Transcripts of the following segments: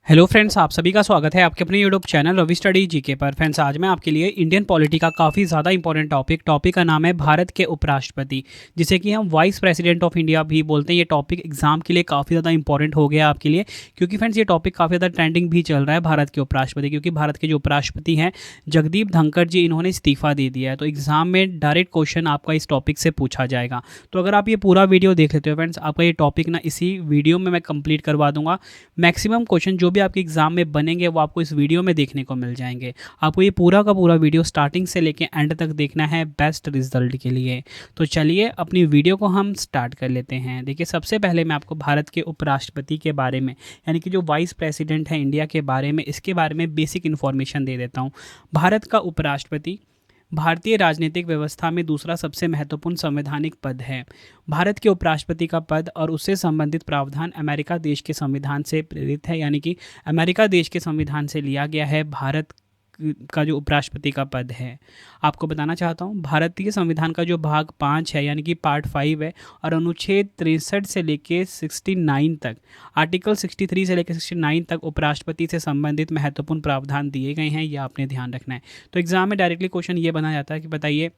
Hello friends, आप सभी का स्वागत है आपके अपने YouTube channel Ravi study GK पर। फ्रेंड्स, आज मैं आपके लिए इंडियन पॉलिटी का काफ़ी ज़्यादा इंपॉर्टेंट टॉपिक का नाम है भारत के उपराष्ट्रपति, जिसे कि हम वाइस प्रेसिडेंट ऑफ इंडिया भी बोलते हैं। ये टॉपिक एग्जाम के लिए काफ़ी ज़्यादा इंपॉर्टेंट हो गया आपके लिए, क्योंकि फ्रेंड्स ये टॉपिक काफ़ी ज़्यादा ट्रेंडिंग भी चल रहा है भारत के उपराष्ट्रपति, क्योंकि भारत के जो उपराष्ट्रपति हैं जगदीप धनखड़ जी, इन्होंने इस्तीफा दे दिया है। तो एग्जाम में डायरेक्ट क्वेश्चन आपका इस टॉपिक से पूछा जाएगा। तो अगर आप ये पूरा वीडियो देख लेते हो फ्रेंड्स, आपका ये टॉपिक ना इसी वीडियो में मैं कंप्लीट करवा दूंगा। मैक्सिमम क्वेश्चन जो भी आपके एग्जाम में बनेंगे वो आपको इस वीडियो में देखने को मिल जाएंगे। आपको ये पूरा का पूरा वीडियो स्टार्टिंग से लेके एंड तक देखना है बेस्ट रिजल्ट के लिए। तो चलिए अपनी वीडियो को हम स्टार्ट कर लेते हैं। देखिए, सबसे पहले मैं आपको भारत के उपराष्ट्रपति के बारे में, यानी कि जो वाइस प्रेसिडेंट है इंडिया के बारे में, इसके बारे में बेसिक इन्फॉर्मेशन दे देता हूँ। भारत का उपराष्ट्रपति भारतीय राजनीतिक व्यवस्था में दूसरा सबसे महत्वपूर्ण संवैधानिक पद है। भारत के उपराष्ट्रपति का पद और उससे संबंधित प्रावधान अमेरिका देश के संविधान से प्रेरित है, यानी कि अमेरिका देश के संविधान से लिया गया है भारत का जो उपराष्ट्रपति का पद है। आपको बताना चाहता हूँ, भारतीय संविधान का जो भाग 5 है, यानी कि पार्ट 5 है, और अनुच्छेद 63 से लेके 69 तक, आर्टिकल 63 से लेकर 69 तक उपराष्ट्रपति से संबंधित महत्वपूर्ण प्रावधान दिए गए हैं। ये आपने ध्यान रखना है। तो एग्जाम में डायरेक्टली क्वेश्चन ये बना जाता है कि बताइए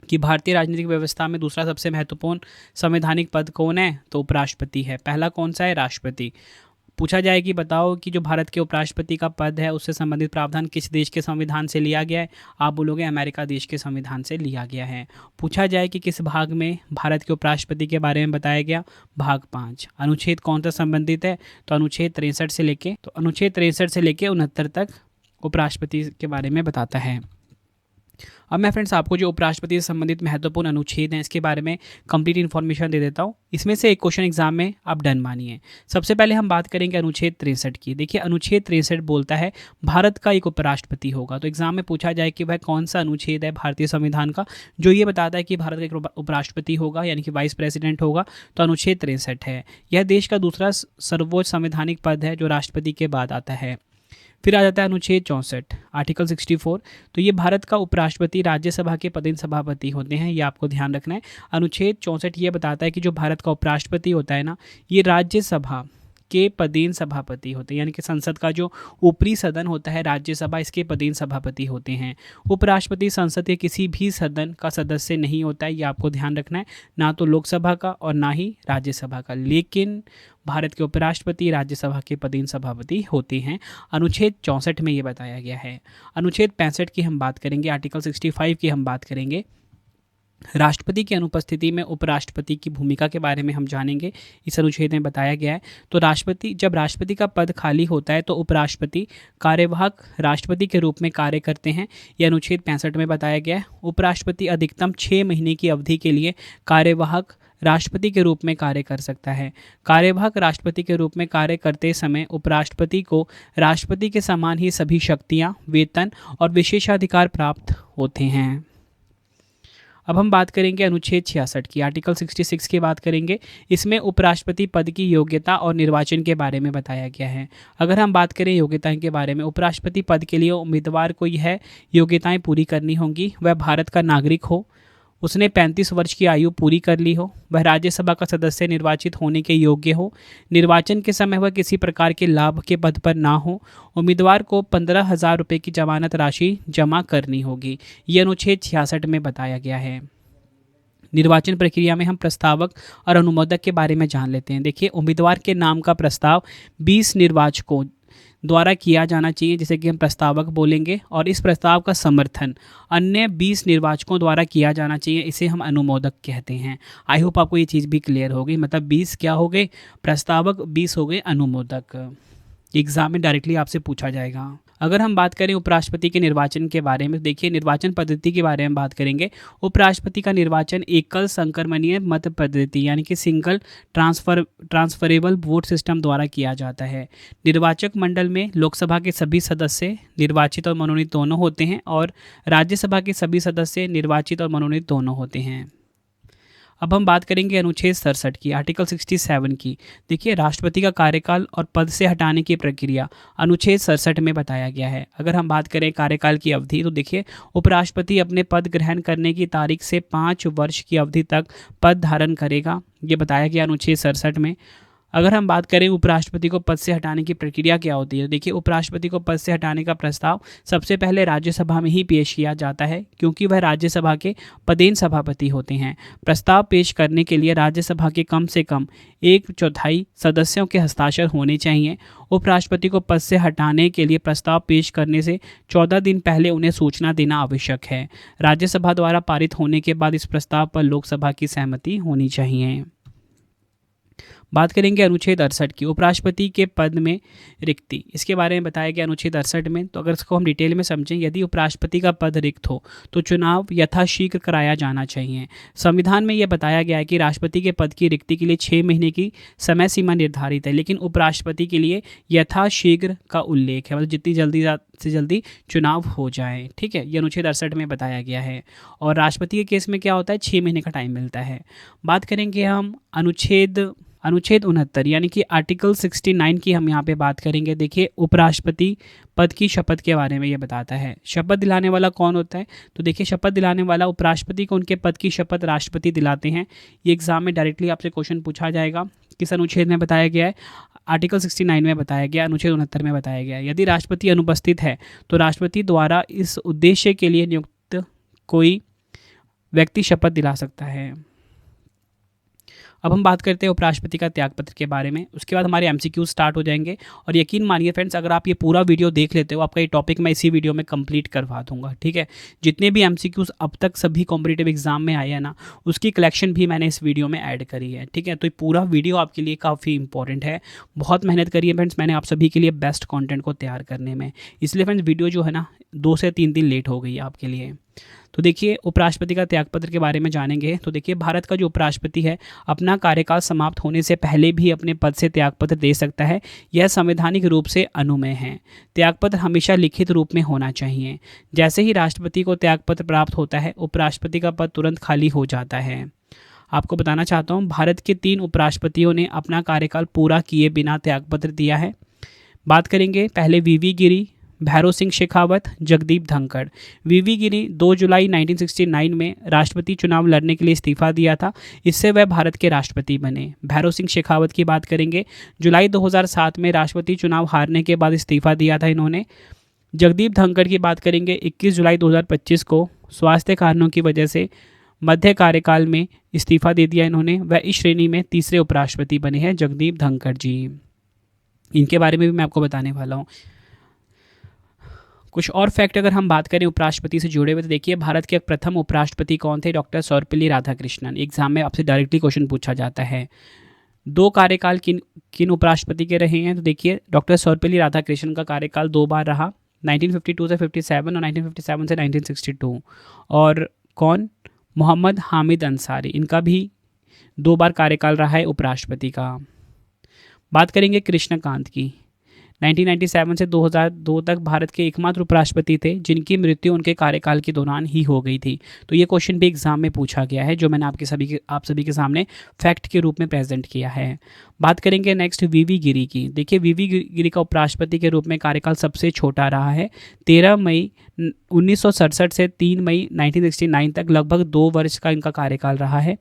कि भारतीय राजनीतिक व्यवस्था में दूसरा सबसे महत्वपूर्ण संवैधानिक पद कौन है? तो उपराष्ट्रपति है। पहला कौन सा है? राष्ट्रपति। पूछा जाए कि बताओ कि जो भारत के उपराष्ट्रपति का पद है उससे संबंधित प्रावधान किस देश के संविधान से लिया गया है? आप बोलोगे अमेरिका देश के संविधान से लिया गया है। पूछा जाए कि किस भाग में भारत के उपराष्ट्रपति के बारे में बताया गया? भाग 5। अनुच्छेद कौन सा संबंधित है? तो अनुच्छेद 63 से लेके 69 तक उपराष्ट्रपति के बारे में बताता है। अब मैं फ्रेंड्स आपको जो उपराष्ट्रपति से संबंधित महत्वपूर्ण अनुच्छेद हैं इसके बारे में कंप्लीट इन्फॉर्मेशन दे देता हूँ। इसमें से एक क्वेश्चन एग्जाम में आप डन मानिए। सबसे पहले हम बात करेंगे अनुच्छेद 63 की। देखिए, अनुच्छेद 63 बोलता है भारत का एक उपराष्ट्रपति होगा। तो एग्जाम में पूछा जाए कि वह कौन सा अनुच्छेद है भारतीय संविधान का जो ये बताता है कि भारत का एक उपराष्ट्रपति होगा, यानी कि वाइस प्रेसिडेंट होगा? तो अनुच्छेद 63 है। यह देश का दूसरा सर्वोच्च संवैधानिक पद है जो राष्ट्रपति के बाद आता है। फिर आ जाता है अनुच्छेद 64, आर्टिकल 64। तो ये भारत का उपराष्ट्रपति राज्यसभा के पदेन सभापति होते हैं, ये आपको ध्यान रखना है। अनुच्छेद 64 ये बताता है कि जो भारत का उपराष्ट्रपति होता है ना, ये राज्यसभा के पदेन सभापति होते हैं, यानी कि संसद का जो ऊपरी सदन होता है राज्यसभा, इसके पदेन सभापति होते हैं। उपराष्ट्रपति संसद के किसी भी सदन का सदस्य नहीं होता है, ये आपको ध्यान रखना है, ना तो लोकसभा का और ना ही राज्यसभा का। लेकिन भारत के उपराष्ट्रपति राज्यसभा के पदेन सभापति होते हैं। अनुच्छेद 64 में ये बताया गया है। अनुच्छेद 65 की हम बात करेंगे, आर्टिकल 65 की हम बात करेंगे। राष्ट्रपति की अनुपस्थिति में उपराष्ट्रपति की भूमिका के बारे में हम जानेंगे, इस अनुच्छेद में बताया गया है। तो जब राष्ट्रपति का पद खाली होता है तो उपराष्ट्रपति कार्यवाहक राष्ट्रपति के रूप में कार्य करते हैं, यह अनुच्छेद 65 में बताया गया है। उपराष्ट्रपति अधिकतम 6 महीने की अवधि के लिए कार्यवाहक राष्ट्रपति के रूप में कार्य कर सकता है। कार्यवाहक राष्ट्रपति के रूप में कार्य करते समय उपराष्ट्रपति को राष्ट्रपति के समान ही सभी शक्तियाँ, वेतन और विशेषाधिकार प्राप्त होते हैं। अब हम बात करेंगे अनुच्छेद 66 की, आर्टिकल 66 की बात करेंगे। इसमें उपराष्ट्रपति पद की योग्यता और निर्वाचन के बारे में बताया गया है। अगर हम बात करें योग्यता के बारे में, उपराष्ट्रपति पद के लिए उम्मीदवार को यह योग्यताएं पूरी करनी होंगी। वह भारत का नागरिक हो, उसने 35 वर्ष की आयु पूरी कर ली हो, वह राज्यसभा का सदस्य निर्वाचित होने के योग्य हो, निर्वाचन के समय वह किसी प्रकार के लाभ के पद पर ना हो, उम्मीदवार को 15,000 रुपये की जमानत राशि जमा करनी होगी। ये अनुच्छेद 66 में बताया गया है। निर्वाचन प्रक्रिया में हम प्रस्तावक और अनुमोदक के बारे में जान लेते हैं। देखिए, उम्मीदवार के नाम का प्रस्ताव 20 निर्वाचकों द्वारा किया जाना चाहिए, जिसे कि हम प्रस्तावक बोलेंगे, और इस प्रस्ताव का समर्थन अन्य 20 निर्वाचकों द्वारा किया जाना चाहिए, इसे हम अनुमोदक कहते हैं। आई होप आपको ये चीज़ भी क्लियर हो गई। मतलब 20 क्या हो गए? प्रस्तावक, 20 हो गए अनुमोदक। एग्जाम में डायरेक्टली आपसे पूछा जाएगा। अगर हम बात करें उपराष्ट्रपति के निर्वाचन के बारे में, देखिए निर्वाचन पद्धति के बारे में बात करेंगे। उपराष्ट्रपति का निर्वाचन एकल संक्रमणीय मत पद्धति, यानी कि सिंगल ट्रांसफरेबल वोट सिस्टम द्वारा किया जाता है। निर्वाचक मंडल में लोकसभा के सभी सदस्य निर्वाचित और मनोनीत दोनों होते हैं, और राज्यसभा के सभी सदस्य निर्वाचित और मनोनीत दोनों होते हैं। अब हम बात करेंगे अनुच्छेद 67 की, आर्टिकल 67 की। देखिए, राष्ट्रपति का कार्यकाल और पद से हटाने की प्रक्रिया अनुच्छेद 67 में बताया गया है। अगर हम बात करें कार्यकाल की अवधि, तो देखिए उपराष्ट्रपति अपने पद ग्रहण करने की तारीख से 5 वर्ष की अवधि तक पद धारण करेगा, ये बताया गया अनुच्छेद 67 में। अगर हम बात करें उपराष्ट्रपति को पद से हटाने की प्रक्रिया क्या होती है, देखिए उपराष्ट्रपति को पद से हटाने का प्रस्ताव सबसे पहले राज्यसभा में ही पेश किया जाता है, क्योंकि वह राज्यसभा के पदेन सभापति होते हैं। प्रस्ताव पेश करने के लिए राज्यसभा के कम से कम 1/4 सदस्यों के हस्ताक्षर होने चाहिए। उपराष्ट्रपति को पद से हटाने के लिए प्रस्ताव पेश करने से 14 दिन पहले उन्हें सूचना देना आवश्यक है। राज्यसभा द्वारा पारित होने के बाद इस प्रस्ताव पर लोकसभा की सहमति होनी चाहिए। बात करेंगे अनुच्छेद 68 की, उपराष्ट्रपति के पद में रिक्ति, इसके बारे में बताया गया अनुच्छेद 68 में। तो अगर इसको हम डिटेल में समझें, यदि उपराष्ट्रपति का पद रिक्त हो तो चुनाव यथाशीघ्र कराया जाना चाहिए। संविधान में यह बताया गया है कि राष्ट्रपति के पद की रिक्ति के लिए 6 महीने की समय सीमा निर्धारित है, लेकिन उपराष्ट्रपति के लिए यथाशीघ्र का उल्लेख है, मतलब जितनी जल्दी से जल्दी चुनाव हो जाए। ठीक है, ये अनुच्छेद 68 में बताया गया है। और राष्ट्रपति के केस में क्या होता है, 6 महीने का टाइम मिलता है। बात करेंगे हम अनुच्छेद 69 यानी कि आर्टिकल 69 की हम यहाँ पे बात करेंगे। देखिए उपराष्ट्रपति पद की शपथ के बारे में ये बताता है। शपथ दिलाने वाला कौन होता है, तो देखिए शपथ दिलाने वाला उपराष्ट्रपति को उनके पद की शपथ राष्ट्रपति दिलाते हैं। ये एग्जाम में डायरेक्टली आपसे क्वेश्चन पूछा जाएगा। किस अनुच्छेद में बताया गया है, आर्टिकल 69 में बताया गया, अनुच्छेद 69 में बताया गया है। यदि राष्ट्रपति अनुपस्थित है तो राष्ट्रपति द्वारा इस उद्देश्य के लिए नियुक्त कोई व्यक्ति शपथ दिला सकता है। अब हम बात करते हैं उपराष्ट्रपति का त्यागपत्र के बारे में, उसके बाद हमारे एमसीक्यू स्टार्ट हो जाएंगे। और यकीन मानिए फ्रेंड्स, अगर आप ये पूरा वीडियो देख लेते हो, आपका ये टॉपिक मैं इसी वीडियो में कंप्लीट करवा दूंगा। ठीक है, जितने भी एमसीक्यूज अब तक सभी कॉम्पिटिटिव एग्जाम में आए हैं ना, उसकी कलेक्शन भी मैंने इस वीडियो में ऐड करी है। ठीक है, तो ये पूरा वीडियो आपके लिए काफ़ी इंपॉर्टेंट है। बहुत मेहनत करी है फ्रेंड्स मैंने आप सभी के लिए बेस्ट कॉन्टेंट को तैयार करने में, इसलिए फ्रेंड्स वीडियो जो है ना 2 से 3 दिन लेट हो गई है आपके लिए। तो देखिए उपराष्ट्रपति का त्यागपत्र के बारे में जानेंगे। तो देखिए भारत का जो उपराष्ट्रपति है अपना कार्यकाल समाप्त होने से पहले भी अपने पद से त्यागपत्र दे सकता है, यह संवैधानिक रूप से अनुमेय है। त्यागपत्र हमेशा लिखित रूप में होना चाहिए। जैसे ही राष्ट्रपति को त्यागपत्र प्राप्त होता है, उपराष्ट्रपति का पद तुरंत खाली हो जाता है। आपको बताना चाहता हूँ, भारत के 3 उपराष्ट्रपतियों ने अपना कार्यकाल पूरा किए बिना त्यागपत्र दिया है। बात करेंगे पहले वीवी गिरी, भैरों सिंह शेखावत, जगदीप धनखड़। वीवी गिरी 2 जुलाई 1969 में राष्ट्रपति चुनाव लड़ने के लिए इस्तीफा दिया था, इससे वह भारत के राष्ट्रपति बने। भैरों सिंह शेखावत की बात करेंगे, जुलाई 2007 में राष्ट्रपति चुनाव हारने के बाद इस्तीफा दिया था इन्होंने। जगदीप धनखड़ की बात करेंगे, 21 जुलाई 2025 को स्वास्थ्य कारणों की वजह से मध्य कार्यकाल में इस्तीफा दे दिया इन्होंने। वह इस श्रेणी में तीसरे उपराष्ट्रपति बने हैं जगदीप धनखड़ जी। इनके बारे में भी मैं आपको बताने वाला हूँ। कुछ और फैक्ट अगर हम बात करें उपराष्ट्रपति से जुड़े हुए, तो देखिए भारत के प्रथम उपराष्ट्रपति कौन थे, डॉक्टर सर्वपल्ली राधाकृष्णन। एग्जाम में आपसे डायरेक्टली क्वेश्चन पूछा जाता है। 2 कार्यकाल किन उपराष्ट्रपति के रहे हैं, तो देखिए डॉक्टर सर्वपल्ली राधाकृष्णन का कार्यकाल 2 बार रहा, 1952 से 57 और 1957 से 1962। और कौन, मोहम्मद हामिद अंसारी, इनका भी 2 बार कार्यकाल रहा है उपराष्ट्रपति का। बात करेंगे कृष्णकांत की, 1997 से 2002 तक भारत के एकमात्र उपराष्ट्रपति थे जिनकी मृत्यु उनके कार्यकाल के दौरान ही हो गई थी। तो ये क्वेश्चन भी एग्जाम में पूछा गया है, जो मैंने आप सभी के सामने फैक्ट के रूप में प्रेजेंट किया है। बात करेंगे नेक्स्ट वीवी गिरी की। देखिए वीवी गिरी का उपराष्ट्रपति के रूप में कार्यकाल सबसे छोटा रहा है, 13 मई 1967 से 3 मई 1969 तक, लगभग 2 वर्ष का इनका कार्यकाल रहा है।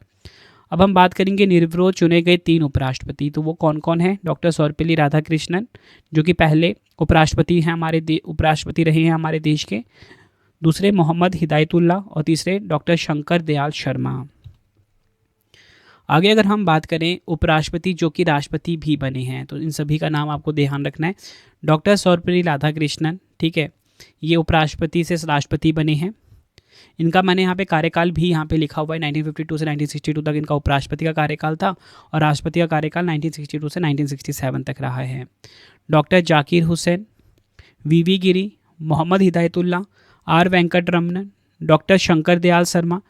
अब हम बात करेंगे निर्विरोध चुने गए 3 उपराष्ट्रपति, तो वो कौन कौन है, डॉक्टर सर्वपल्ली राधाकृष्णन जो कि पहले उपराष्ट्रपति हैं उपराष्ट्रपति रहे हैं हमारे देश के, दूसरे मोहम्मद हिदायतुल्लाह और तीसरे डॉक्टर शंकर दयाल शर्मा। आगे अगर हम बात करें उपराष्ट्रपति जो कि राष्ट्रपति भी बने हैं, तो इन सभी का नाम आपको ध्यान रखना है। डॉक्टर सर्वपल्ली राधाकृष्णन, ठीक है, ये उपराष्ट्रपति से राष्ट्रपति बने हैं। इनका मैंने यहाँ पे कार्यकाल भी यहाँ पे लिखा हुआ है, 1952 से 1962 तक इनका उपराष्ट्रपति का कार्यकाल था और राष्ट्रपति का कार्यकाल 1962 से 1967 तक रहा है। Doctor Zakir Hussain, V V Giri, Mohammad Hidayatullah, R Venkataraman, doctor Shankar Dayal Sharma,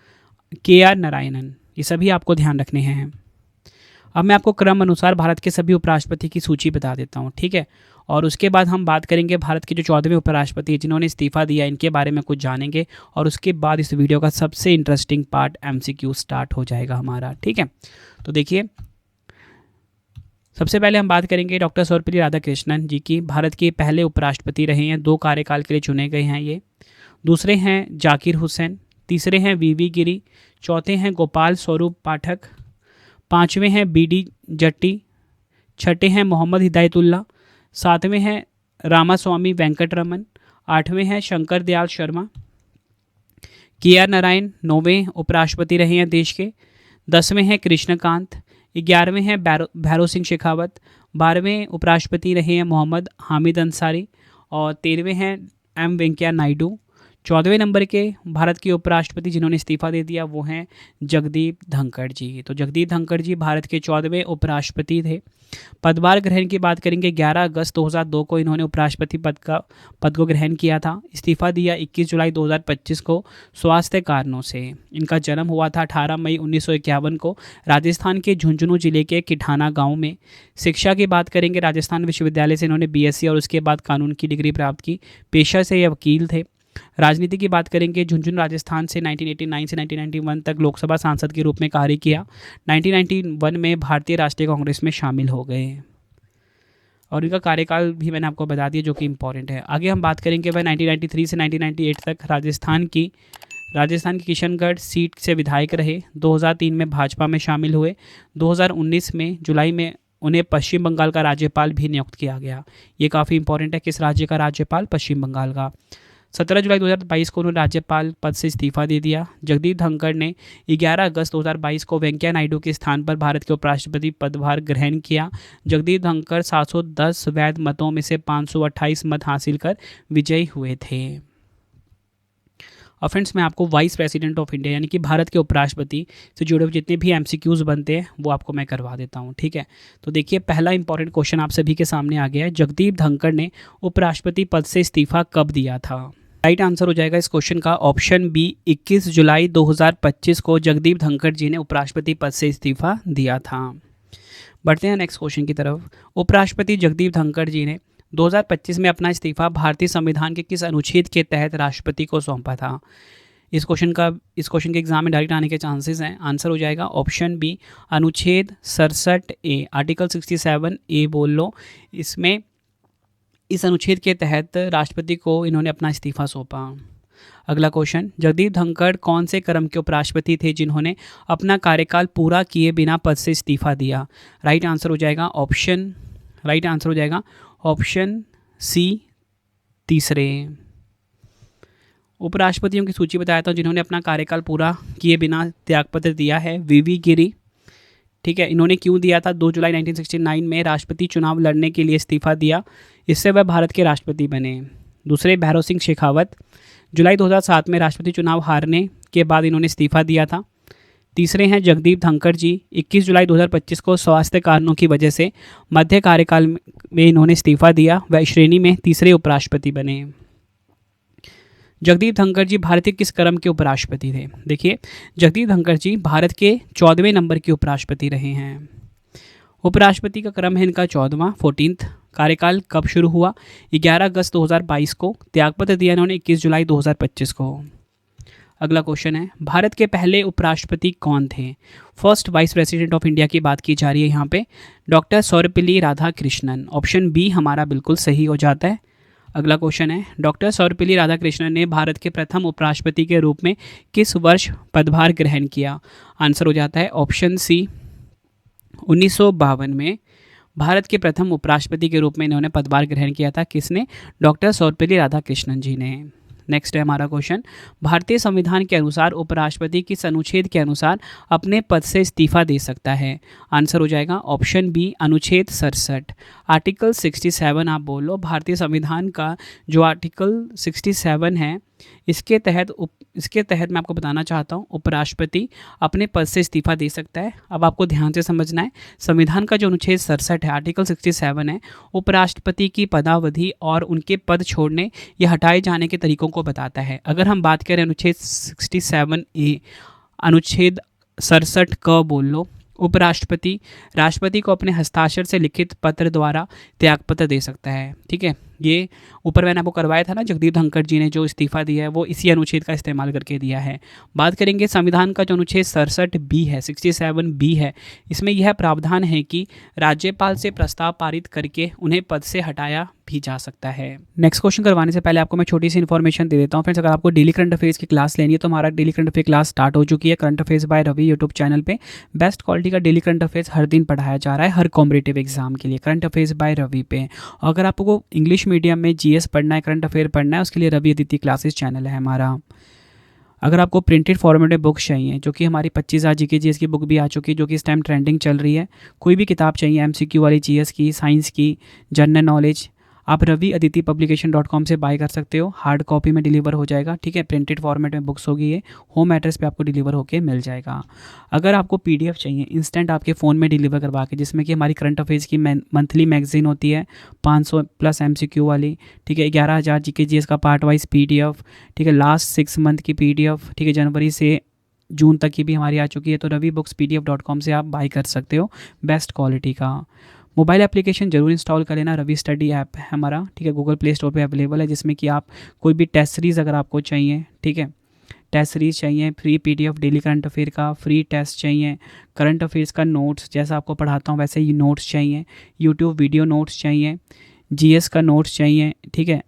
KR Narayanan, ये सभी आपको ध्यान रखने हैं। अब मैं आपको क्रम अनुसार भारत के सभी उपराष्ट्रपति की सूची बता देता हूँ, ठीक है। और उसके बाद हम बात करेंगे भारत के जो 14वें उपराष्ट्रपति जिन्होंने इस्तीफा दिया, इनके बारे में कुछ जानेंगे। और उसके बाद इस वीडियो का सबसे इंटरेस्टिंग पार्ट MCQ स्टार्ट हो जाएगा हमारा, ठीक है। तो देखिए सबसे पहले हम बात करेंगे डॉक्टर सर्वपल्ली राधाकृष्णन जी की। भारत के पहले उपराष्ट्रपति रहे हैं, 2 कार्यकाल के लिए चुने गए हैं ये। दूसरे हैं जाकिर हुसैन, तीसरे हैं वीवी गिरी, चौथे हैं गोपाल स्वरूप पाठक, 5वें हैं BD जट्टी, छठे हैं मोहम्मद हिदायतुल्ला, सातवें हैं रामास्वामी वेंकटरमन, आठवें हैं शंकर दयाल शर्मा, KR नारायण नौवें उपराष्ट्रपति रहे हैं देश के, 10वें हैं कृष्णकांत, 11वें हैं भैरव सिंह शेखावत, 12वें उपराष्ट्रपति रहे हैं मोहम्मद हामिद अंसारी और 13वें हैं M वेंकैया नायडू। 14वें नंबर के भारत के उपराष्ट्रपति जिन्होंने इस्तीफा दे दिया वो हैं जगदीप धनखड़ जी। तो जगदीप धनखड़ जी भारत के 14वें उपराष्ट्रपति थे। पदभार ग्रहण की बात करेंगे, 11 अगस्त 2002 को इन्होंने उपराष्ट्रपति पद को ग्रहण किया था। इस्तीफा दिया 21 जुलाई 2025 को स्वास्थ्य कारणों से। इनका जन्म हुआ था 18 मई 1951 को राजस्थान के झुंझुनू जिले के किठाना गांव में। शिक्षा की बात करेंगे, राजस्थान विश्वविद्यालय से इन्होंने BSc और उसके बाद कानून की डिग्री प्राप्त की। पेशा से ये वकील थे। राजनीति की बात करेंगे, झुंझुनू राजस्थान से 1989 से 1991 तक लोकसभा सांसद के रूप में कार्य किया। 1991 में भारतीय राष्ट्रीय कांग्रेस में शामिल हो गए और इनका कार्यकाल भी मैंने आपको बता दिया जो कि इम्पोर्टेंट है। आगे हम बात करेंगे वह 1993 से 1998 तक राजस्थान की किशनगढ़ सीट से विधायक रहे। 2003 में भाजपा में शामिल हुए। 2019 में जुलाई में उन्हें पश्चिम बंगाल का राज्यपाल भी नियुक्त किया गया। ये काफ़ी इंपॉर्टेंट है, किस राज्य का राज्यपाल? पश्चिम बंगाल का। 17 जुलाई 2022 को उन्होंने राज्यपाल पद से इस्तीफा दे दिया। जगदीप धनखड़ ने 11 अगस्त 2022 को वेंकैया नायडू के स्थान पर भारत के उपराष्ट्रपति पदभार ग्रहण किया। जगदीप धनखड़ 710 वैध मतों में से 528 मत हासिल कर विजयी हुए थे। और फ्रेंड्स, मैं आपको वाइस प्रेसिडेंट ऑफ इंडिया यानी कि भारत के उपराष्ट्रपति से जुड़े हुए जितने भी MCQs बनते हैं वो आपको मैं करवा देता हूँ, ठीक है। तो देखिए, पहला इंपॉर्टेंट क्वेश्चन आप सभी के सामने आ गया है। जगदीप धनखड़ ने उपराष्ट्रपति पद से इस्तीफा कब दिया था? राइट आंसर हो जाएगा इस क्वेश्चन का ऑप्शन बी, 21 जुलाई 2025 को जगदीप धनखड़ जी ने उपराष्ट्रपति पद से इस्तीफा दिया था। बढ़ते हैं नेक्स्ट क्वेश्चन की तरफ। उपराष्ट्रपति जगदीप धनखड़ जी ने 2025 में अपना इस्तीफा भारतीय संविधान के किस अनुच्छेद के तहत राष्ट्रपति को सौंपा था? इस क्वेश्चन के एग्जाम में डायरेक्ट आने के चांसेस हैं। आंसर हो जाएगा ऑप्शन बी, अनुच्छेद 67A, आर्टिकल 67A बोल लो। इसमें इस अनुच्छेद के तहत राष्ट्रपति को इन्होंने अपना इस्तीफा सौंपा। अगला क्वेश्चन, जगदीप धनखड़ कौन से क्रम के उपराष्ट्रपति थे जिन्होंने अपना कार्यकाल पूरा किए बिना पद से इस्तीफा दिया? राइट आंसर हो जाएगा ऑप्शन सी, तीसरे। उपराष्ट्रपतियों की सूची बताया था जिन्होंने अपना कार्यकाल पूरा किए बिना त्यागपत्र दिया है। VV गिरी, ठीक है। इन्होंने क्यों दिया था? 2 जुलाई 1969 में राष्ट्रपति चुनाव लड़ने के लिए इस्तीफा दिया, इससे वह भारत के राष्ट्रपति बने। दूसरे भैरव सिंह शेखावत, जुलाई 2007 में राष्ट्रपति चुनाव हारने के बाद इन्होंने इस्तीफा दिया था। तीसरे हैं जगदीप धनखड़ जी, 21 जुलाई 2025 को स्वास्थ्य कारणों की वजह से मध्य कार्यकाल में इन्होंने इस्तीफा दिया, वह श्रेणी में तीसरे उपराष्ट्रपति बने। जगदीप धनखड़ जी भारत के किस क्रम के उपराष्ट्रपति थे? देखिए, जगदीप धनखड़ जी भारत के 14वें नंबर के उपराष्ट्रपति रहे हैं। उपराष्ट्रपति का क्रम है इनका 14वां, 14th। कार्यकाल कब शुरू हुआ? 11 अगस्त 2022 को। त्यागपत्र दिया इन्होंने 21 जुलाई 2025 को। अगला क्वेश्चन है, भारत के पहले उपराष्ट्रपति कौन थे? First vice president of India की बात की जा रही है यहाँ पे, doctor Sarvepalli Radhakrishnan. Option B हमारा बिल्कुल सही हो जाता है। अगला क्वेश्चन है, डॉक्टर सर्वपल्ली राधाकृष्णन ने भारत के प्रथम उपराष्ट्रपति के रूप में किस वर्ष पदभार ग्रहण किया? आंसर हो जाता है ऑप्शन सी, 1952 में भारत के प्रथम उपराष्ट्रपति के रूप में इन्होंने पदभार ग्रहण किया था। किसने? डॉक्टर सर्वपल्ली राधाकृष्णन जी ने। नेक्स्ट है हमारा क्वेश्चन, भारतीय संविधान के अनुसार उपराष्ट्रपति किस अनुच्छेद के अनुसार अपने पद से इस्तीफा दे सकता है? आंसर हो जाएगा ऑप्शन बी, अनुच्छेद 67, आर्टिकल 67 आप बोलो। भारतीय संविधान का जो आर्टिकल 67 है इसके तहत मैं आपको बताना चाहता हूँ उपराष्ट्रपति अपने पद से इस्तीफा दे सकता है। अब आपको ध्यान से समझना है, संविधान का जो अनुच्छेद 67 है, आर्टिकल 67 है, उपराष्ट्रपति की पदावधि और उनके पद छोड़ने या हटाए जाने के तरीकों को बताता है। अगर हम बात करें अनुच्छेद 67A, अनुच्छेद 67 क बोल लो, राष्ट्रपति को अपने हस्ताक्षर से लिखित पत्र द्वारा त्यागपत्र दे सकता है, ठीक है। ये ऊपर मैंने आपको करवाया था ना, जगदीप धनखड़ जी ने जो इस्तीफा दिया है वो इसी अनुच्छेद का इस्तेमाल करके दिया है। बात करेंगे संविधान का जो अनुच्छेद 67 बी है, 67 बी है, इसमें यह प्रावधान है कि राज्यपाल से प्रस्ताव पारित करके उन्हें पद से हटाया भी जा सकता है। नेक्स्ट क्वेश्चन करवाने से पहले आपको मैं छोटी सी इन्फॉर्मेशन दे देता हूँ फ्रेंड्स। अगर आपको डेली करंट अफेयर्स की क्लास लेनी है तो हमारा daily current affair class start हो चुकी है। Current affairs by Ravi YouTube channel पे बेस्ट क्वालिटी का डेली करंट अफेयर्स हर दिन पढ़ाया जा रहा है, हर कॉम्पिटिटिव एग्जाम के लिए। करंट अफेयर्स बाय रवि पे अगर आपको इंग्लिश मीडियम में जीएस पढ़ना है, करंट अफेयर पढ़ना है, उसके लिए रवि अदिति क्लासेस चैनल है हमारा। अगर आपको प्रिंटेड फॉर्मेट में बुक्स चाहिए, जो कि हमारी 25,000 जीके जीएस की बुक भी आ चुकी है, जो कि इस टाइम ट्रेंडिंग चल रही है, कोई भी किताब चाहिए एमसीक्यू वाली, जीएस की, साइंस की, जनरल नॉलेज, आप रवि अदिति publication.com से बाय कर सकते हो। हार्ड कॉपी में डिलीवर हो जाएगा, ठीक है। प्रिंटेड फॉर्मेट में बुक्स होगी, ये होम एड्रेस पे आपको डिलीवर होके मिल जाएगा। अगर आपको पीडीएफ चाहिए इंस्टेंट आपके फ़ोन में डिलीवर करवा के, जिसमें कि हमारी करंट अफेयर्स की मंथली मैगजीन होती है 500 प्लस एमसीक्यू वाली, ठीक है, 11,000 जीके जीएस का पार्ट वाइज पीडीएफ, ठीक है, लास्ट 6 मंथ की पीडीएफ, ठीक है, जनवरी से जून तक की भी हमारी आ चुकी है। तो रवि बुक्स pdf.com से आप बाय कर सकते हो बेस्ट क्वालिटी का। मोबाइल एप्लीकेशन जरूर इंस्टॉल कर लेना, रवि स्टडी ऐप है हमारा, ठीक है, गूगल प्ले स्टोर पे अवेलेबल है, जिसमें कि आप कोई भी टेस्ट सीरीज़ अगर आपको चाहिए, ठीक है, टेस्ट सीरीज़ चाहिए, free PDF daily current affair का, फ्री टेस्ट चाहिए, करंट अफेयर्स का नोट्स जैसा आपको पढ़ाता हूँ वैसे ही नोट्स चाहिए, यूट्यूब वीडियो नोट्स चाहिए, जीएस का नोट्स चाहिए, ठीक है,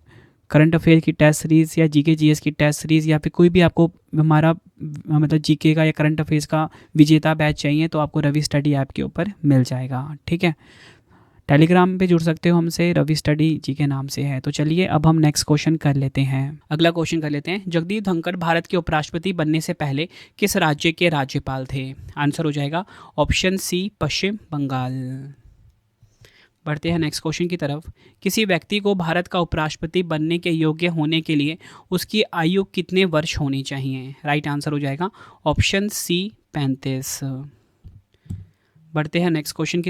करंट अफेयर की टेस्ट सीरीज़ या जीके जीएस की टेस्ट सीरीज़, या फिर कोई भी आपको हमारा मतलब जीके का या करंट अफेयर्स का विजेता बैच चाहिए, तो आपको रवि स्टडी ऐप के ऊपर मिल जाएगा, ठीक है। टेलीग्राम पे जुड़ सकते हो हमसे, रवि स्टडी जी के नाम से है। तो चलिए अब हम नेक्स्ट क्वेश्चन कर लेते हैं। अगला क्वेश्चन कर लेते हैं, जगदीप धनखड़ भारत के उपराष्ट्रपति बनने से पहले किस राज्य के राज्यपाल थे? आंसर हो जाएगा ऑप्शन सी पश्चिम बंगाल। बढ़ते हैं नेक्स्ट क्वेश्चन की तरफ। किसी व्यक्ति को भारत का उपराष्ट्रपति बनने के योग्य होने के लिए उसकी आयु कितने वर्ष होनी चाहिए? राइट आंसर हो जाएगा ऑप्शन सी 35। बढ़ते हैं नेक्स्ट क्वेश्चन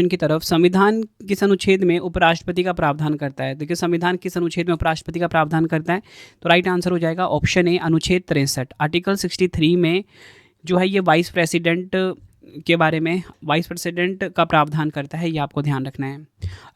की तरफ। संविधान किस अनुच्छेद में उपराष्ट्रपति का प्रावधान करता है? देखिए संविधान किस अनुच्छेद में उपराष्ट्रपति का प्रावधान करता है, तो राइट आंसर हो जाएगा ऑप्शन ए अनुच्छेद 63। आर्टिकल 63 में जो है ये वाइस प्रेसिडेंट के बारे में, वाइस प्रेसिडेंट का प्रावधान करता है, ये आपको ध्यान रखना है।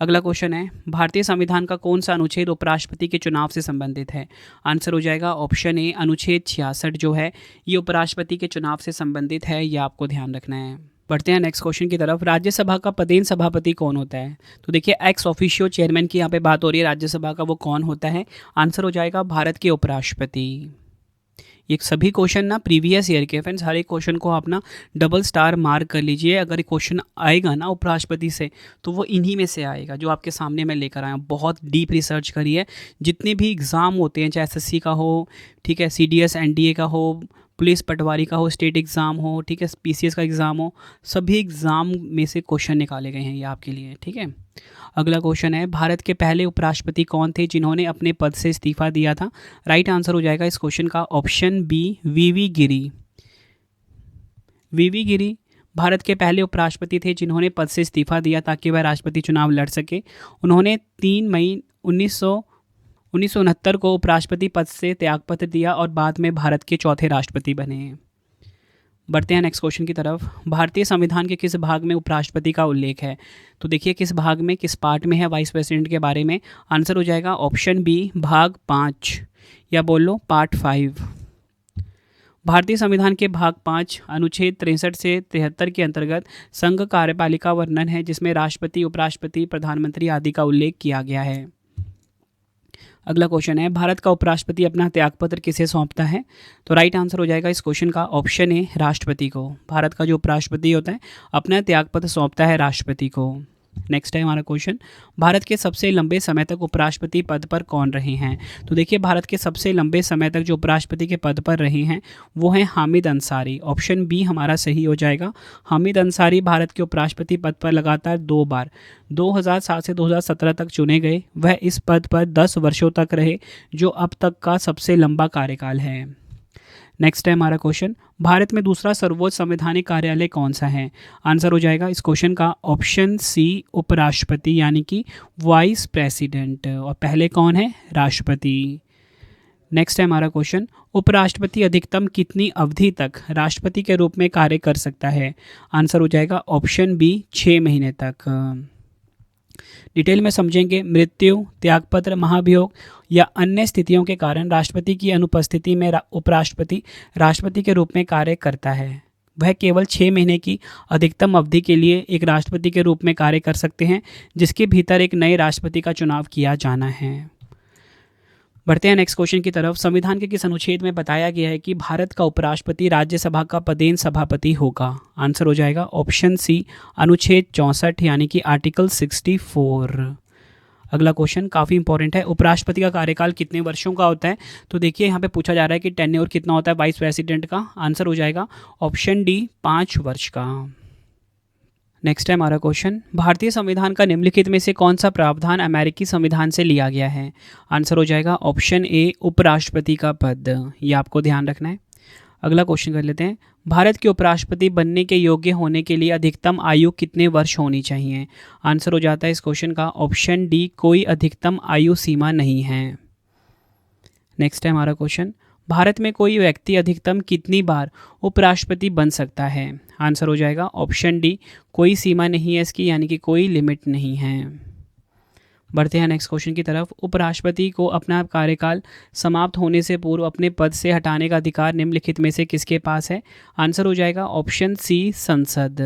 अगला क्वेश्चन है, भारतीय संविधान का कौन सा अनुच्छेद उपराष्ट्रपति के चुनाव से संबंधित है? आंसर हो जाएगा ऑप्शन ए अनुच्छेद 66 जो है ये उपराष्ट्रपति के चुनाव से संबंधित है, ये आपको ध्यान रखना है। बढ़ते हैं नेक्स्ट क्वेश्चन की तरफ। राज्यसभा का पदेन सभापति कौन होता है? तो देखिए एक्स ऑफिशियो चेयरमैन की यहाँ पे बात हो रही है, राज्यसभा का वो कौन होता है? आंसर हो जाएगा भारत के उपराष्ट्रपति। ये सभी क्वेश्चन ना प्रीवियस ईयर के फ्रेंड्स, हर एक क्वेश्चन को आप ना डबल स्टार मार्क कर लीजिए। अगर एक क्वेश्चन आएगा ना उपराष्ट्रपति से तो वो इन्हीं में से आएगा जो आपके सामने मैं लेकर आया हूँ। बहुत डीप रिसर्च करी है, जितने भी एग्ज़ाम होते हैं, चाहे एसएससी का हो, ठीक है, सीडीएस एनडीए का हो, पुलिस पटवारी का हो, स्टेट एग्ज़ाम हो, ठीक है, पीसीएस का एग्ज़ाम हो, सभी एग्ज़ाम में से क्वेश्चन निकाले गए हैं ये आपके लिए, ठीक है। अगला क्वेश्चन है, भारत के पहले उपराष्ट्रपति कौन थे जिन्होंने अपने पद से इस्तीफा दिया था? राइट आंसर हो जाएगा इस क्वेश्चन का ऑप्शन बी वीवी गिरी। वीवी गिरी भारत के पहले उपराष्ट्रपति थे जिन्होंने पद से इस्तीफा दिया ताकि वह राष्ट्रपति चुनाव लड़ सके। उन्होंने 3 मई 1969 को उपराष्ट्रपति पद से त्यागपत्र दिया और बाद में भारत के चौथे राष्ट्रपति बने। बढ़ते हैं नेक्स्ट क्वेश्चन की तरफ। भारतीय संविधान के किस भाग में उपराष्ट्रपति का उल्लेख है? तो देखिए किस भाग में, किस पार्ट में है वाइस प्रेसिडेंट के बारे में? आंसर हो जाएगा ऑप्शन बी भाग 5 या बोल लो पार्ट 5। भारतीय संविधान के भाग 5 अनुच्छेद 63 से 73 के अंतर्गत संघ कार्यपालिका वर्णन है, जिसमें राष्ट्रपति, उपराष्ट्रपति, प्रधानमंत्री आदि का उल्लेख किया गया है। अगला क्वेश्चन है, भारत का उपराष्ट्रपति अपना त्यागपत्र किसे सौंपता है? तो राइट आंसर हो जाएगा इस क्वेश्चन का ऑप्शन ए राष्ट्रपति को। भारत का जो उपराष्ट्रपति होता है अपना त्यागपत्र सौंपता है राष्ट्रपति को। नेक्स्ट है हमारा क्वेश्चन, भारत के सबसे लंबे समय तक उपराष्ट्रपति पद पर कौन रहे हैं? तो देखिए भारत के सबसे लंबे समय तक जो उपराष्ट्रपति के पद पर रहे हैं वो हैं हामिद अंसारी। ऑप्शन बी हमारा सही हो जाएगा। हामिद अंसारी भारत के उपराष्ट्रपति पद पर लगातार 2 बार 2007 से 2017 तक चुने गए। वह इस पद पर 10 वर्षों तक रहे, जो अब तक का सबसे लंबा कार्यकाल है। नेक्स्ट है हमारा क्वेश्चन, भारत में दूसरा सर्वोच्च संवैधानिक कार्यालय कौन सा है? आंसर हो जाएगा इस क्वेश्चन का ऑप्शन सी उपराष्ट्रपति यानी कि वाइस प्रेसिडेंट, और पहले कौन है? राष्ट्रपति। नेक्स्ट है हमारा क्वेश्चन, उपराष्ट्रपति अधिकतम कितनी अवधि तक राष्ट्रपति के रूप में कार्य कर सकता है? आंसर हो जाएगा ऑप्शन बी 6 महीने तक। डिटेल में समझेंगे। मृत्यु, त्यागपत्र, महाभियोग या अन्य स्थितियों के कारण राष्ट्रपति की अनुपस्थिति में उपराष्ट्रपति राष्ट्रपति के रूप में कार्य करता है। वह केवल 6 महीने की अधिकतम अवधि के लिए एक राष्ट्रपति के रूप में कार्य कर सकते हैं, जिसके भीतर एक नए राष्ट्रपति का चुनाव किया जाना है। बढ़ते हैं नेक्स्ट क्वेश्चन की तरफ। संविधान के किस अनुच्छेद में बताया गया है कि भारत का उपराष्ट्रपति राज्यसभा का पदेन सभापति होगा? आंसर हो जाएगा ऑप्शन सी, अनुच्छेद 64 यानी कि आर्टिकल 64। अगला क्वेश्चन काफ़ी इंपॉर्टेंट है। उपराष्ट्रपति का कार्यकाल कितने वर्षों का होता है? तो देखिए यहाँ पे पूछा जा रहा है कि टेन्योर कितना होता है वाइस प्रेसिडेंट का। आंसर हो जाएगा ऑप्शन डी, 5 वर्ष का। नेक्स्ट है हमारा क्वेश्चन, भारतीय संविधान का निम्नलिखित में से कौन सा प्रावधान अमेरिकी संविधान से लिया गया है? आंसर हो जाएगा ऑप्शन ए, उपराष्ट्रपति का पद। ये आपको ध्यान रखना है। अगला क्वेश्चन कर लेते हैं। भारत के उपराष्ट्रपति बनने के योग्य होने के लिए अधिकतम आयु कितने वर्ष होनी चाहिए? आंसर हो जाता है इस क्वेश्चन का ऑप्शन डी, कोई अधिकतम आयु सीमा नहीं है। नेक्स्ट है हमारा क्वेश्चन, भारत में कोई व्यक्ति अधिकतम कितनी बार उपराष्ट्रपति बन सकता है? आंसर हो जाएगा ऑप्शन डी, कोई सीमा नहीं है इसकी, यानी कि कोई लिमिट नहीं है। बढ़ते हैं नेक्स्ट क्वेश्चन की तरफ। उपराष्ट्रपति को अपना कार्यकाल समाप्त होने से पूर्व अपने पद से हटाने का अधिकार निम्नलिखित में से किसके पास है? आंसर हो जाएगा ऑप्शन सी, संसद।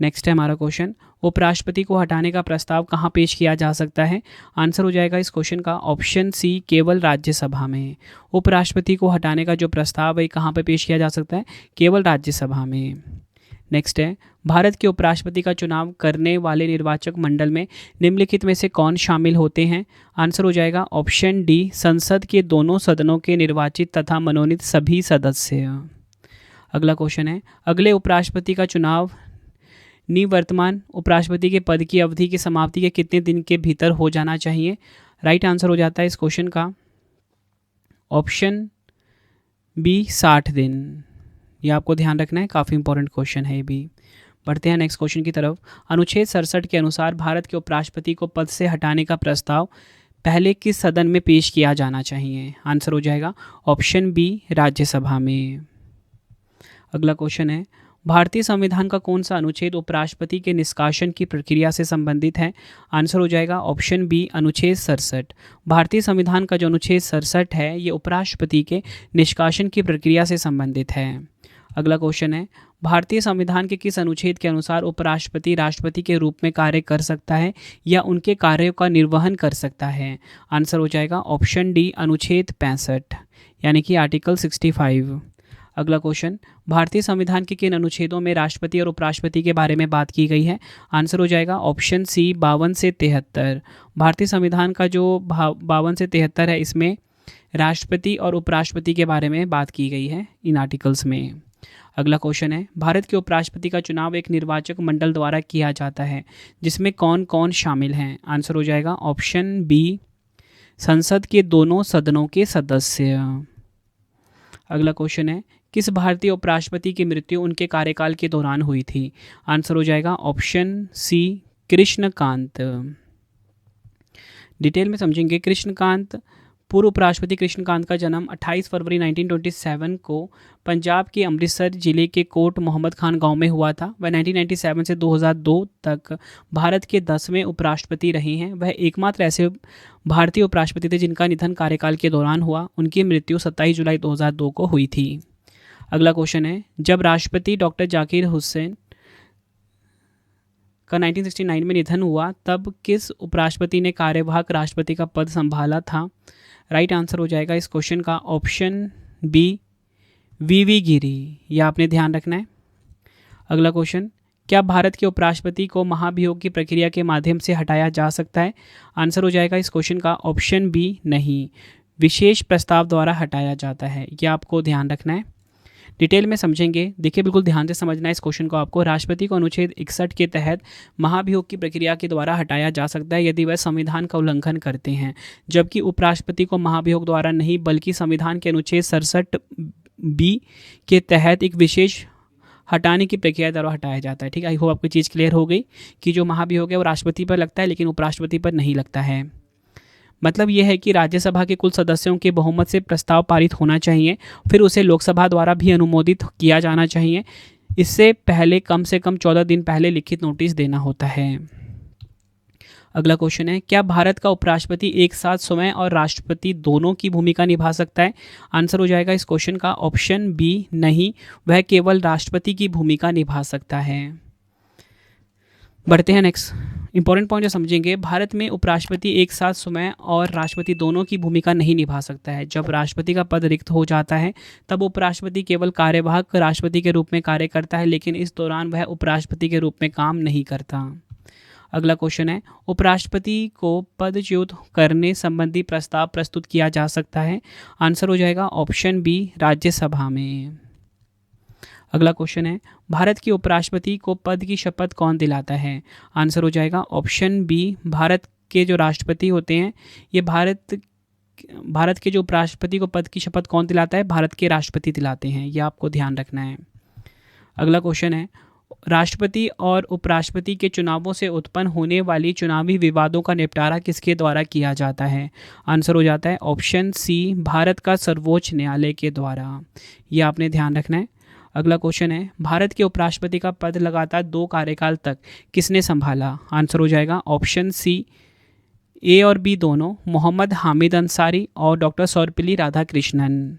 नेक्स्ट है हमारा क्वेश्चन, उपराष्ट्रपति को हटाने का प्रस्ताव कहाँ पेश किया जा सकता है? आंसर हो जाएगा इस क्वेश्चन का ऑप्शन सी, केवल राज्यसभा में। उपराष्ट्रपति को हटाने का जो प्रस्ताव है कहाँ पर पेश किया जा सकता है? केवल राज्यसभा में। नेक्स्ट है, भारत के उपराष्ट्रपति का चुनाव करने वाले निर्वाचक मंडल में निम्नलिखित में से कौन शामिल होते हैं? आंसर हो जाएगा ऑप्शन डी, संसद के दोनों सदनों के निर्वाचित तथा मनोनीत सभी सदस्य। अगला क्वेश्चन है, अगले उपराष्ट्रपति का चुनाव निवर्तमान उपराष्ट्रपति के पद की अवधि की समाप्ति के कितने दिन के भीतर हो जाना चाहिए? राइट आंसर हो जाता है इस क्वेश्चन का ऑप्शन बी, 60 दिन। ये आपको ध्यान रखना है, काफ़ी इंपॉर्टेंट क्वेश्चन है ये भी। बढ़ते हैं नेक्स्ट क्वेश्चन की तरफ। अनुच्छेद 67 के अनुसार भारत के उपराष्ट्रपति को पद से हटाने का प्रस्ताव पहले किस सदन में पेश किया जाना चाहिए? आंसर हो जाएगा ऑप्शन बी, राज्यसभा में। अगला क्वेश्चन है, भारतीय संविधान का कौन सा अनुच्छेद उपराष्ट्रपति के निष्कासन की प्रक्रिया से संबंधित है? आंसर हो जाएगा ऑप्शन बी, अनुच्छेद 67। भारतीय संविधान का जो अनुच्छेद 67 है ये उपराष्ट्रपति के निष्कासन की प्रक्रिया से संबंधित है। अगला क्वेश्चन है, भारतीय संविधान के किस अनुच्छेद के अनुसार उपराष्ट्रपति राष्ट्रपति के रूप में कार्य कर सकता है या उनके कार्यों का निर्वहन कर सकता है? आंसर हो जाएगा ऑप्शन डी, अनुच्छेद 65 यानी कि आर्टिकल 65। अगला क्वेश्चन, भारतीय संविधान के किन अनुच्छेदों में राष्ट्रपति और उपराष्ट्रपति के बारे में बात की गई है? आंसर हो जाएगा ऑप्शन सी, 52 से 73। भारतीय संविधान का जो 52 से 73 है इसमें राष्ट्रपति और उपराष्ट्रपति के बारे में बात की गई है इन आर्टिकल्स में। अगला क्वेश्चन है, भारत के उपराष्ट्रपति का चुनाव एक निर्वाचक मंडल द्वारा किया जाता है जिसमें कौन कौन शामिल हैं? आंसर हो जाएगा ऑप्शन बी, संसद के दोनों सदनों के सदस्य। अगला क्वेश्चन है, किस भारतीय उपराष्ट्रपति की मृत्यु उनके कार्यकाल के दौरान हुई थी? आंसर हो जाएगा ऑप्शन सी, कृष्णकांत। डिटेल में समझेंगे। कृष्णकांत, पूर्व उपराष्ट्रपति कृष्णकांत का जन्म 28 फरवरी 1927 को पंजाब के अमृतसर जिले के कोट मोहम्मद खान गांव में हुआ था। वह 1997 से 2002 तक भारत के 10वें उपराष्ट्रपति रहे हैं। वह एकमात्र ऐसे भारतीय उपराष्ट्रपति थे जिनका निधन कार्यकाल के दौरान हुआ। उनकी मृत्यु 27 जुलाई 2002 को हुई थी। अगला क्वेश्चन है, जब राष्ट्रपति डॉक्टर जाकिर हुसैन का 1969 में निधन हुआ तब किस उपराष्ट्रपति ने कार्यवाहक राष्ट्रपति का पद संभाला था? राइट आंसर हो जाएगा इस क्वेश्चन का ऑप्शन बी, वीवी गिरी। यह आपने ध्यान रखना है। अगला क्वेश्चन, क्या भारत के उपराष्ट्रपति को महाभियोग की प्रक्रिया के माध्यम से हटाया जा सकता है? आंसर हो जाएगा इस क्वेश्चन का ऑप्शन बी, नहीं, विशेष प्रस्ताव द्वारा हटाया जाता है। यह आपको ध्यान रखना है। डिटेल में समझेंगे। देखिए बिल्कुल ध्यान से समझना है इस क्वेश्चन को आपको। राष्ट्रपति को अनुच्छेद 61 के तहत महाभियोग की प्रक्रिया के द्वारा हटाया जा सकता है यदि वह संविधान का उल्लंघन करते हैं, जबकि उपराष्ट्रपति को महाभियोग द्वारा नहीं बल्कि संविधान के अनुच्छेद 67 बी के तहत एक विशेष हटाने की प्रक्रिया द्वारा हटाया जाता है। ठीक है, आई होप आपको चीज़ क्लियर हो गई कि जो महाभियोग है वो राष्ट्रपति पर लगता है लेकिन उपराष्ट्रपति पर नहीं लगता है। मतलब यह है कि राज्यसभा के कुल सदस्यों के बहुमत से प्रस्ताव पारित होना चाहिए, फिर उसे लोकसभा द्वारा भी अनुमोदित किया जाना चाहिए। इससे पहले कम से कम 14 दिन पहले लिखित नोटिस देना होता है। अगला क्वेश्चन है, क्या भारत का उपराष्ट्रपति एक साथ स्वयं और राष्ट्रपति दोनों की भूमिका निभा सकता है? आंसर हो जाएगा इस क्वेश्चन का ऑप्शन बी, नहीं, वह केवल राष्ट्रपति की भूमिका निभा सकता है। बढ़ते हैं नेक्स्ट इंपॉर्टेंट पॉइंट जो समझेंगे। भारत में उपराष्ट्रपति एक साथ स्वयं और राष्ट्रपति दोनों की भूमिका नहीं निभा सकता है। जब राष्ट्रपति का पद रिक्त हो जाता है तब उपराष्ट्रपति केवल कार्यवाहक राष्ट्रपति के रूप में कार्य करता है, लेकिन इस दौरान वह उपराष्ट्रपति के रूप में काम नहीं करता। अगला क्वेश्चन है, उपराष्ट्रपति को पदच्युत करने संबंधी प्रस्ताव प्रस्तुत किया जा सकता है? आंसर हो जाएगा ऑप्शन बी, राज्यसभा में। अगला क्वेश्चन है, भारत के उपराष्ट्रपति को पद की शपथ कौन दिलाता है? आंसर हो जाएगा ऑप्शन बी, भारत के जो राष्ट्रपति होते हैं, ये भारत के जो उपराष्ट्रपति को पद की शपथ कौन दिलाता है? भारत के राष्ट्रपति दिलाते हैं, ये आपको ध्यान रखना है। अगला क्वेश्चन है, राष्ट्रपति और उपराष्ट्रपति के चुनावों से उत्पन्न होने वाली चुनावी विवादों का निपटारा किसके द्वारा किया जाता है? आंसर हो जाता है ऑप्शन सी, भारत का सर्वोच्च न्यायालय के द्वारा, ये आपने ध्यान रखना है। अगला क्वेश्चन है, भारत के उपराष्ट्रपति का पद लगातार 2 कार्यकाल तक किसने संभाला? आंसर हो जाएगा ऑप्शन सी, ए और बी दोनों, मोहम्मद हामिद अंसारी और डॉक्टर सर्वपल्ली राधाकृष्णन।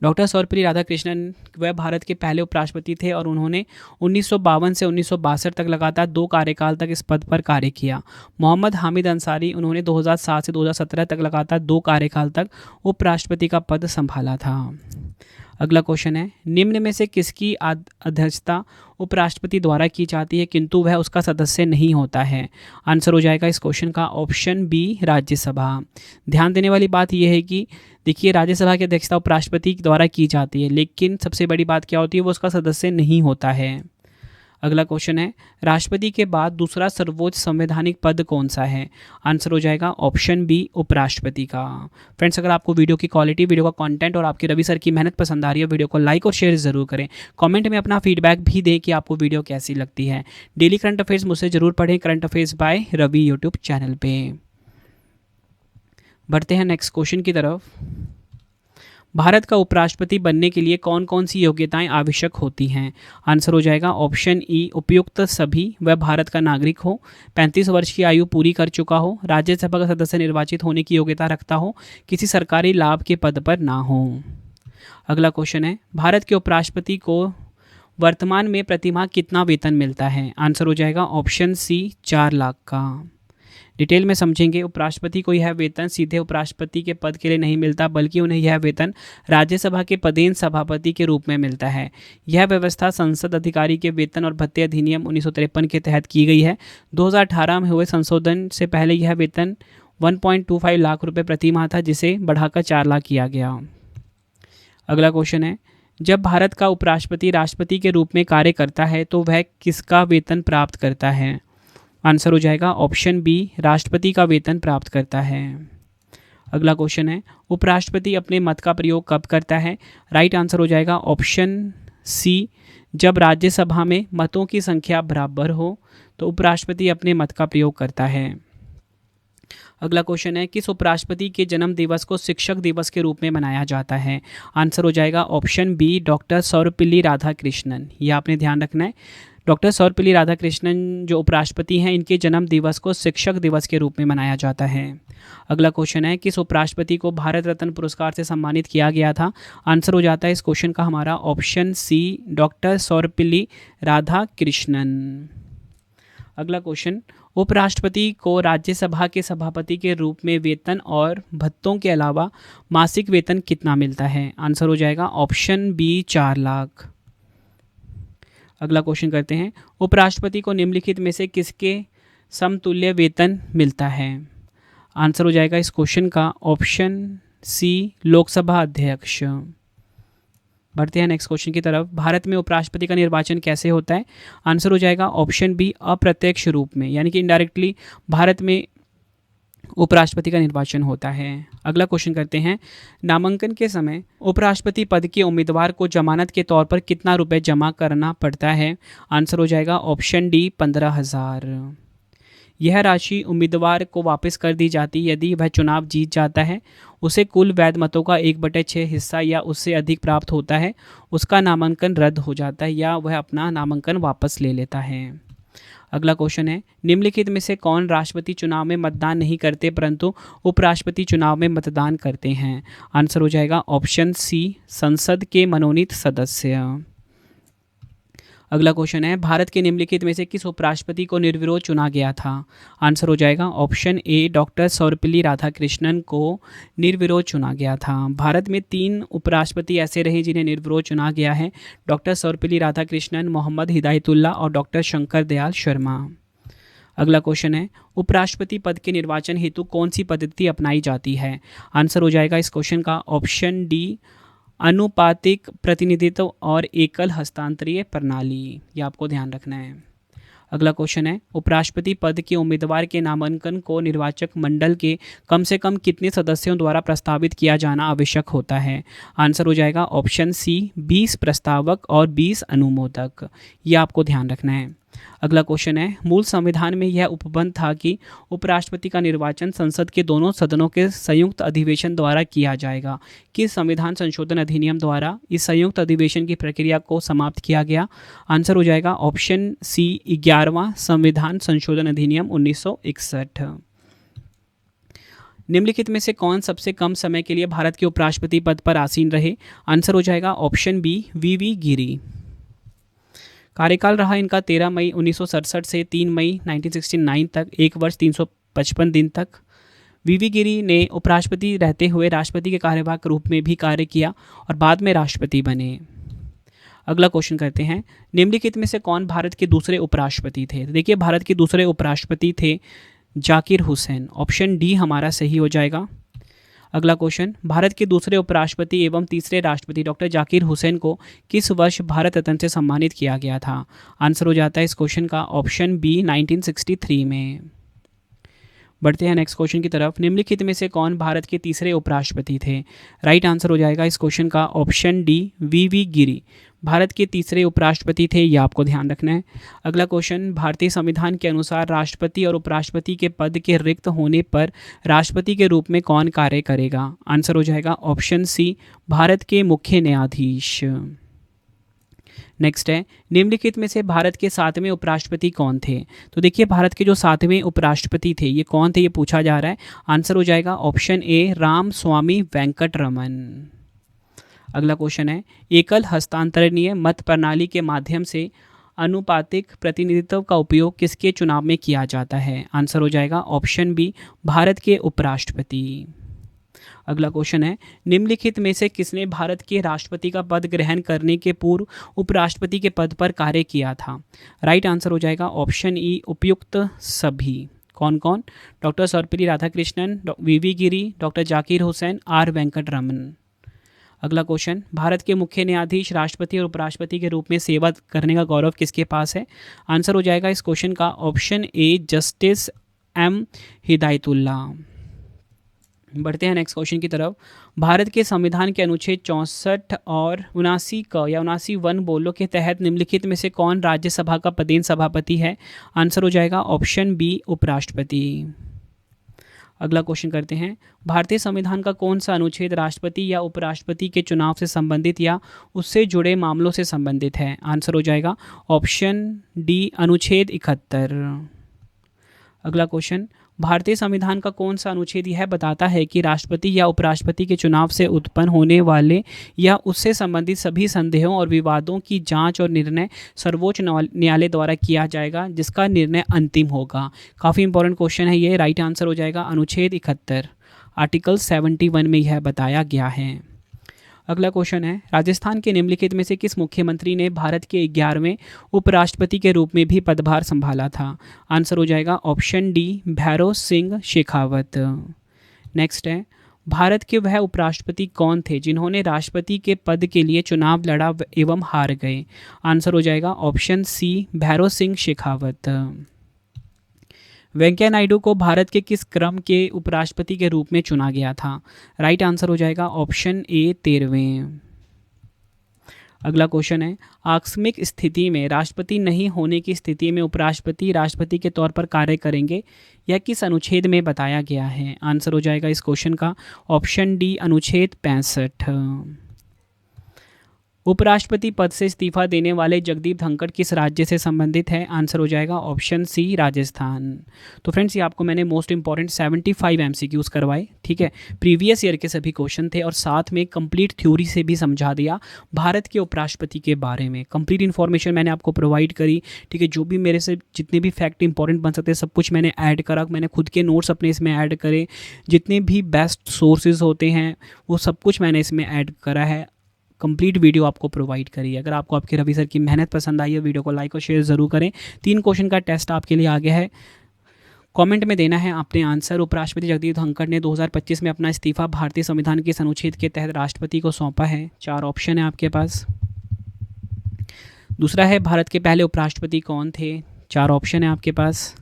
डॉक्टर सर्वपल्ली राधाकृष्णन वह भारत के पहले उपराष्ट्रपति थे और उन्होंने 1952 से 1962 तक लगातार 2 कार्यकाल तक इस पद पर कार्य किया। मोहम्मद हामिद अंसारी उन्होंने 2007 से 2017 तक लगातार 2 कार्यकाल तक उपराष्ट्रपति का पद संभाला था। अगला क्वेश्चन है, निम्न में से किसकी अध्यक्षता उपराष्ट्रपति द्वारा की जाती है किंतु वह उसका सदस्य नहीं होता है? आंसर हो जाएगा इस क्वेश्चन का ऑप्शन बी, राज्यसभा। ध्यान देने वाली बात यह है कि देखिए, राज्यसभा की अध्यक्षता उपराष्ट्रपति द्वारा की जाती है, लेकिन सबसे बड़ी बात क्या होती है, वो उसका सदस्य नहीं होता है। अगला क्वेश्चन है, राष्ट्रपति के बाद दूसरा सर्वोच्च संवैधानिक पद कौन सा है? आंसर हो जाएगा ऑप्शन बी, उपराष्ट्रपति का। फ्रेंड्स, अगर आपको वीडियो की क्वालिटी, वीडियो का कंटेंट और आपकी रवि सर की मेहनत पसंद आ रही है, वीडियो को लाइक और शेयर जरूर करें। कमेंट में अपना फीडबैक भी दें कि आपको वीडियो कैसी लगती है। डेली करंट अफेयर्स मुझसे जरूर पढ़ें, current affairs by Ravi YouTube channel पे। बढ़ते हैं नेक्स्ट क्वेश्चन की तरफ। भारत का उपराष्ट्रपति बनने के लिए कौन कौन सी योग्यताएं आवश्यक होती हैं? आंसर हो जाएगा ऑप्शन ई, उपयुक्त सभी, वह भारत का नागरिक हो, 35 वर्ष की आयु पूरी कर चुका हो, राज्यसभा का सदस्य निर्वाचित होने की योग्यता रखता हो, किसी सरकारी लाभ के पद पर ना हो। अगला क्वेश्चन है, भारत के उपराष्ट्रपति को वर्तमान में प्रतिमाह कितना वेतन मिलता है? आंसर हो जाएगा ऑप्शन सी, 4 लाख का। डिटेल में समझेंगे। उपराष्ट्रपति को यह वेतन सीधे उपराष्ट्रपति के पद के लिए नहीं मिलता, बल्कि उन्हें यह वेतन राज्यसभा के पदेन सभापति के रूप में मिलता है। यह व्यवस्था संसद अधिकारी के वेतन और भत्ते अधिनियम 1953 के तहत की गई है। 2018 में हुए संशोधन से पहले यह वेतन 1.25 लाख रुपये प्रति माह था, जिसे बढ़ाकर 4 लाख किया गया। अगला क्वेश्चन है, जब भारत का उपराष्ट्रपति राष्ट्रपति के रूप में कार्य करता है तो वह किसका वेतन प्राप्त करता है? आंसर हो जाएगा ऑप्शन बी, राष्ट्रपति का वेतन प्राप्त करता है। अगला क्वेश्चन है, उपराष्ट्रपति अपने मत का प्रयोग कब करता है? राइट आंसर हो जाएगा ऑप्शन सी, जब राज्यसभा में मतों की संख्या बराबर हो तो उपराष्ट्रपति अपने मत का प्रयोग करता है। अगला क्वेश्चन है, किस उपराष्ट्रपति के जन्म दिवस को शिक्षक दिवस के रूप में मनाया जाता है? आंसर हो जाएगा option B, doctor Sarvepalli Radhakrishnan. यह आपने ध्यान रखना है। डॉक्टर सर्वपल्ली राधाकृष्णन जो उपराष्ट्रपति हैं, इनके जन्म दिवस को शिक्षक दिवस के रूप में मनाया जाता है। अगला क्वेश्चन है, किस उपराष्ट्रपति को भारत रत्न पुरस्कार से सम्मानित किया गया था? आंसर हो जाता है इस क्वेश्चन का हमारा option C, doctor Sarvepalli Radhakrishnan. अगला क्वेश्चन, उपराष्ट्रपति को राज्यसभा के सभापति के रूप में वेतन और भत्तों के अलावा मासिक वेतन कितना मिलता है? आंसर हो जाएगा ऑप्शन बी, 4 लाख। अगला क्वेश्चन करते हैं, उपराष्ट्रपति को निम्नलिखित में से किसके समतुल्य वेतन मिलता है? आंसर हो जाएगा इस क्वेश्चन का ऑप्शन सी, लोकसभा अध्यक्ष। बढ़ते हैं नेक्स्ट क्वेश्चन की तरफ। भारत में उपराष्ट्रपति का निर्वाचन कैसे होता है? आंसर हो जाएगा ऑप्शन बी, अप्रत्यक्ष रूप में, यानी कि इनडायरेक्टली भारत में उपराष्ट्रपति का निर्वाचन होता है। अगला क्वेश्चन करते हैं, नामांकन के समय उपराष्ट्रपति पद के उम्मीदवार को जमानत के तौर पर कितना रुपए जमा करना पड़ता है? आंसर हो जाएगा ऑप्शन डी, 15,000। यह राशि उम्मीदवार को वापस कर दी जाती है यदि वह चुनाव जीत जाता है, उसे कुल वैध मतों का 1/6 हिस्सा या उससे अधिक प्राप्त होता है, उसका नामांकन रद्द हो जाता है या वह अपना नामांकन वापस ले लेता है। अगला क्वेश्चन है, निम्नलिखित में से कौन राष्ट्रपति चुनाव में मतदान नहीं करते परंतु उपराष्ट्रपति चुनाव में मतदान करते हैं? आंसर हो जाएगा ऑप्शन सी, संसद के मनोनीत सदस्य। अगला क्वेश्चन है, भारत के निम्नलिखित में से किस उपराष्ट्रपति को निर्विरोध चुना गया था? आंसर हो जाएगा option A, doctor Sarvepalli Radhakrishnan को निर्विरोध चुना गया था। भारत में 3 उपराष्ट्रपति ऐसे रहे जिन्हें निर्विरोध चुना गया है, डॉक्टर सर्वपल्ली राधाकृष्णन, मोहम्मद हिदायतुल्लाह और डॉक्टर शंकर दयाल शर्मा। अगला क्वेश्चन है, उपराष्ट्रपति पद के निर्वाचन हेतु कौन सी पद्धति अपनाई जाती है? आंसर हो जाएगा इस क्वेश्चन का ऑप्शन डी, अनुपातिक प्रतिनिधित्व और एकल हस्तांतरीय प्रणाली। ये आपको ध्यान रखना है। अगला क्वेश्चन है, उपराष्ट्रपति पद के उम्मीदवार के नामांकन को निर्वाचक मंडल के कम से कम कितने सदस्यों द्वारा प्रस्तावित किया जाना आवश्यक होता है? आंसर हो जाएगा ऑप्शन सी, 20 प्रस्तावक और 20 अनुमोदक। ये आपको ध्यान रखना है। अगला क्वेश्चन है, मूल संविधान में यह उपबंध था कि उपराष्ट्रपति का निर्वाचन संसद के दोनों सदनों के संयुक्त अधिवेशन द्वारा किया जाएगा। किस संविधान संशोधन अधिनियम द्वारा इस संयुक्त अधिवेशन की प्रक्रिया को समाप्त किया गया? आंसर हो जाएगा ऑप्शन सी, 11वां संविधान संशोधन अधिनियम 1961। निम्नलिखित में से कौन सबसे कम समय के लिए भारत के उपराष्ट्रपति पद पर आसीन रहे? आंसर हो जाएगा ऑप्शन बी, वीवी गिरी। कार्यकाल रहा इनका 13 मई 1967 से 3 मई 1969 तक, 1 वर्ष 355 दिन तक। वीवी गिरी ने उपराष्ट्रपति रहते हुए राष्ट्रपति के कार्यवाहक रूप में भी कार्य किया और बाद में राष्ट्रपति बने। अगला क्वेश्चन करते हैं, निम्नलिखित में से कौन भारत के दूसरे उपराष्ट्रपति थे? तो देखिए, भारत के दूसरे उपराष्ट्रपति थे जाकिर हुसैन। ऑप्शन डी हमारा सही हो जाएगा। अगला क्वेश्चन, भारत के दूसरे उपराष्ट्रपति एवं तीसरे राष्ट्रपति डॉक्टर जाकिर हुसैन को किस वर्ष भारत रत्न से सम्मानित किया गया था? आंसर हो जाता है इस क्वेश्चन का ऑप्शन बी, 1963 में। बढ़ते हैं नेक्स्ट क्वेश्चन की तरफ। निम्नलिखित में से कौन भारत के तीसरे उपराष्ट्रपति थे? राइट आंसर हो जाएगा इस क्वेश्चन का ऑप्शन डी, वीवी गिरी भारत के तीसरे उपराष्ट्रपति थे। ये आपको ध्यान रखना है। अगला क्वेश्चन, भारतीय संविधान के अनुसार राष्ट्रपति और उपराष्ट्रपति के पद के रिक्त होने पर राष्ट्रपति के रूप में कौन कार्य करेगा? आंसर हो जाएगा ऑप्शन सी, भारत के मुख्य न्यायाधीश। नेक्स्ट है, निम्नलिखित में से भारत के 7वें उपराष्ट्रपति कौन थे? तो देखिए, भारत के जो 7वें उपराष्ट्रपति थे ये कौन थे, ये पूछा जा रहा है। आंसर हो जाएगा ऑप्शन ए, राम स्वामी वेंकटरमन। अगला क्वेश्चन है, एकल हस्तांतरणीय मत प्रणाली के माध्यम से अनुपातिक प्रतिनिधित्व का उपयोग किसके चुनाव में किया जाता है? आंसर हो जाएगा ऑप्शन बी, भारत के उपराष्ट्रपति। अगला क्वेश्चन है, निम्नलिखित में से किसने भारत के राष्ट्रपति का पद ग्रहण करने के पूर्व उपराष्ट्रपति के पद पर कार्य किया था? राइट आंसर हो जाएगा ऑप्शन ई, उपयुक्त सभी। कौन कौन? Doctor Sarvepalli Radhakrishnan, V V Giri, doctor Zakir Hussain, R Venkataraman. अगला क्वेश्चन, भारत के मुख्य न्यायाधीश राष्ट्रपति और उपराष्ट्रपति के रूप में सेवा करने का गौरव किसके पास है? आंसर हो जाएगा इस क्वेश्चन का option A, justice M Hidayatullah. बढ़ते हैं नेक्स्ट क्वेश्चन की तरफ। भारत के संविधान के अनुच्छेद 64 और 79 क या 79 वन बोलो के तहत निम्नलिखित में से कौन राज्यसभा का पदेन सभापति है? आंसर हो जाएगा ऑप्शन बी, उपराष्ट्रपति। अगला क्वेश्चन करते हैं, भारतीय संविधान का कौन सा अनुच्छेद राष्ट्रपति या उपराष्ट्रपति के चुनाव से संबंधित या उससे जुड़े मामलों से संबंधित है? आंसर हो जाएगा ऑप्शन डी, अनुच्छेद 71। अगला क्वेश्चन, भारतीय संविधान का कौन सा अनुच्छेद यह बताता है कि राष्ट्रपति या उपराष्ट्रपति के चुनाव से उत्पन्न होने वाले या उससे संबंधित सभी संदेहों और विवादों की जांच और निर्णय सर्वोच्च न्यायालय द्वारा किया जाएगा, जिसका निर्णय अंतिम होगा? काफ़ी इंपॉर्टेंट क्वेश्चन है ये। राइट आंसर हो जाएगा अनुच्छेद 71, आर्टिकल 71 में यह बताया गया है। अगला क्वेश्चन है, राजस्थान के निम्नलिखित में से किस मुख्यमंत्री ने भारत के 11वें उपराष्ट्रपति के रूप में भी पदभार संभाला था? आंसर हो जाएगा option D, Bhairon Singh Shekhawat. Next है, भारत के वह उपराष्ट्रपति कौन थे जिन्होंने राष्ट्रपति के पद के लिए चुनाव लड़ा एवं हार गए? आंसर हो जाएगा ऑप्शन सी, भैरों सिंह शेखावत। वेंकैया नायडू को भारत के किस क्रम के उपराष्ट्रपति के रूप में चुना गया था? राइट आंसर हो जाएगा ऑप्शन ए, 13वें। अगला क्वेश्चन है, आकस्मिक स्थिति में राष्ट्रपति नहीं होने की स्थिति में उपराष्ट्रपति राष्ट्रपति के तौर पर कार्य करेंगे, यह किस अनुच्छेद में बताया गया है? आंसर हो जाएगा इस क्वेश्चन का ऑप्शन डी, अनुच्छेद 65। उपराष्ट्रपति पद से इस्तीफा देने वाले जगदीप धनखड़ किस राज्य से संबंधित है? आंसर हो जाएगा ऑप्शन सी, राजस्थान। तो फ्रेंड्स, ये आपको मैंने मोस्ट इंपॉर्टेंट 75 MCQs करवाए, ठीक है। प्रीवियस ईयर के सभी क्वेश्चन थे और साथ में कंप्लीट थ्योरी से भी समझा दिया भारत के उपराष्ट्रपति के बारे में। कंप्लीट इन्फॉर्मेशन मैंने आपको प्रोवाइड करी, ठीक है। जो भी मेरे से जितने भी फैक्ट इंपॉर्टेंट बन सकते हैं सब कुछ मैंने ऐड करा। मैंने खुद के नोट्स अपने इसमें ऐड करे, जितने भी बेस्ट सोर्सेज होते हैं वो सब कुछ मैंने इसमें ऐड करा है। कंप्लीट वीडियो आपको प्रोवाइड करी है। अगर आपको आपके रवि सर की मेहनत पसंद आई है, वीडियो को लाइक और शेयर ज़रूर करें। 3 क्वेश्चन का टेस्ट आपके लिए आ गया है, कमेंट में देना है आपने आंसर। उपराष्ट्रपति जगदीप धनखड़ ने 2025 में अपना इस्तीफा भारतीय संविधान के अनुच्छेद के तहत राष्ट्रपति को सौंपा है। 4 ऑप्शन है आपके पास। दूसरा है, भारत के पहले उपराष्ट्रपति कौन थे? 4 ऑप्शन है आपके पास।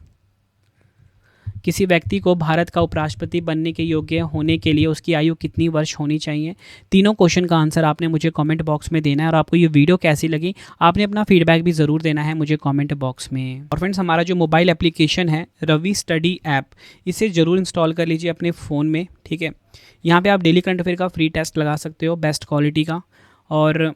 किसी व्यक्ति को भारत का उपराष्ट्रपति बनने के योग्य होने के लिए उसकी आयु कितनी वर्ष होनी चाहिए? तीनों क्वेश्चन का आंसर आपने मुझे कमेंट बॉक्स में देना है। और आपको ये वीडियो कैसी लगी आपने अपना फीडबैक भी ज़रूर देना है मुझे कमेंट बॉक्स में। और फ्रेंड्स, हमारा जो मोबाइल एप्लीकेशन है रवि स्टडी ऐप, इसे ज़रूर इंस्टॉल कर लीजिए अपने फ़ोन में, ठीक है। यहाँ पर आप डेली करंट अफेयर का फ्री टेस्ट लगा सकते हो बेस्ट क्वालिटी का। और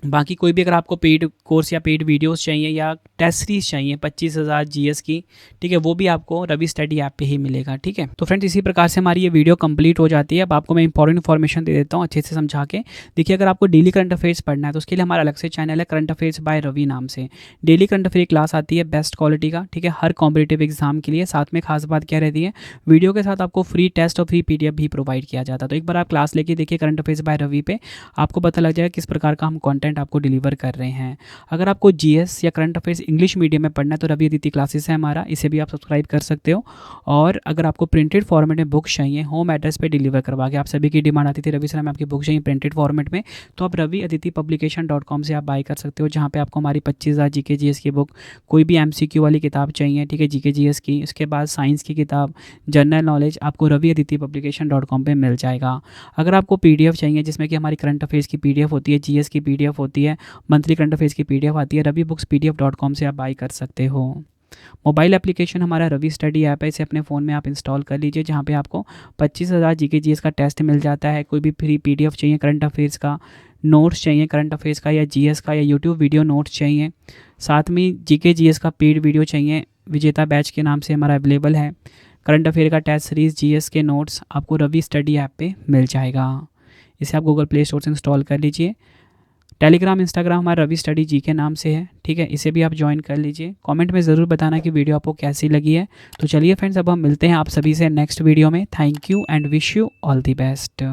बाकी कोई भी अगर आपको पेड कोर्स या पेड वीडियोस चाहिए या टेस्ट सीरीज चाहिए 25,000 GS की, ठीक है, वो भी आपको रवि स्टडी ऐप पे ही मिलेगा, ठीक है। तो फ्रेंड्स, इसी प्रकार से हमारी ये वीडियो कंप्लीट हो जाती है। अब आपको मैं इंपॉर्टेंट इन्फॉर्मेशन दे देता हूँ अच्छे से समझा के। देखिए, अगर आपको डेली करंट अफेयर्स पढ़ना है तो उसके लिए हमारा अलग से चैनल है करंट अफेयर्स बाय रवि नाम से। डेली करंट अफेयर क्लास आती है बेस्ट क्वालिटी का, ठीक है, हर कॉम्पिटेटिव एग्जाम के लिए। साथ में खास बात क्या रहती है, वीडियो के साथ आपको फ्री टेस्ट और फ्री PDF भी प्रोवाइड किया जाता है। तो एक बार आप क्लास लेके देखिए करंट अफेयर्स बाय रवि पे, आपको पता लग जाएगा किस प्रकार का हम कॉन्टेंट आपको डिलीवर कर रहे हैं। अगर आपको GS या करंट अफेयर्स इंग्लिश मीडियम में पढ़ना है तो रवि अदिति क्लासेस है हमारा, इसे भी आप सब्सक्राइब कर सकते हो। और अगर आपको प्रिंटेड फॉर्मेट में बुक चाहिए होम एड्रेस पे डिलीवर करवा के, आप सभी की डिमांड आती थी रवि सर हमें आपकी बुक चाहिए प्रिंटेड फॉर्मेट में, तो आप raviaditipublication.com से आप बाय कर सकते हो, जहाँ पे आपको हमारी 25,000 GK GS की बुक, कोई भी MCQ वाली किताब चाहिए, ठीक है, GK GS की, उसके बाद साइंस की किताब, जनरल नॉलेज, आपको raviaditipublication.com पे मिल जाएगा। अगर आपको PDF चाहिए जिसमें कि हमारी करंट अफेयर्स की PDF होती है, GS की PDF होती है, मंथली करंट अफेयर्स की PDF आती है, ravibookspdf.com से आप बाई कर सकते हो। मोबाइल एप्लीकेशन हमारा रवि स्टडी ऐप है, इसे अपने फ़ोन में आप इंस्टॉल कर लीजिए, जहाँ पे आपको 25,000 GK GS का टेस्ट मिल जाता है। कोई भी फ्री PDF चाहिए करंट अफेयर्स का, नोट्स चाहिए करंट अफेयर्स का या GS का, या यूट्यूब वीडियो नोट्स चाहिए, साथ में GK GS का पेड वीडियो चाहिए, विजेता बैच के नाम से हमारा अवेलेबल है। करंट अफेयर का टेस्ट सीरीज़, GS के नोट्स आपको रवि स्टडी ऐप पे मिल जाएगा। इसे आप गूगल प्ले स्टोर से इंस्टॉल कर लीजिए। टेलीग्राम, इंस्टाग्राम हमारा रवि स्टडी जी के नाम से है, ठीक है, इसे भी आप ज्वाइन कर लीजिए। कमेंट में ज़रूर बताना कि वीडियो आपको कैसी लगी है। तो चलिए फ्रेंड्स, अब हम मिलते हैं आप सभी से नेक्स्ट वीडियो में। Thank you and wish you all the best.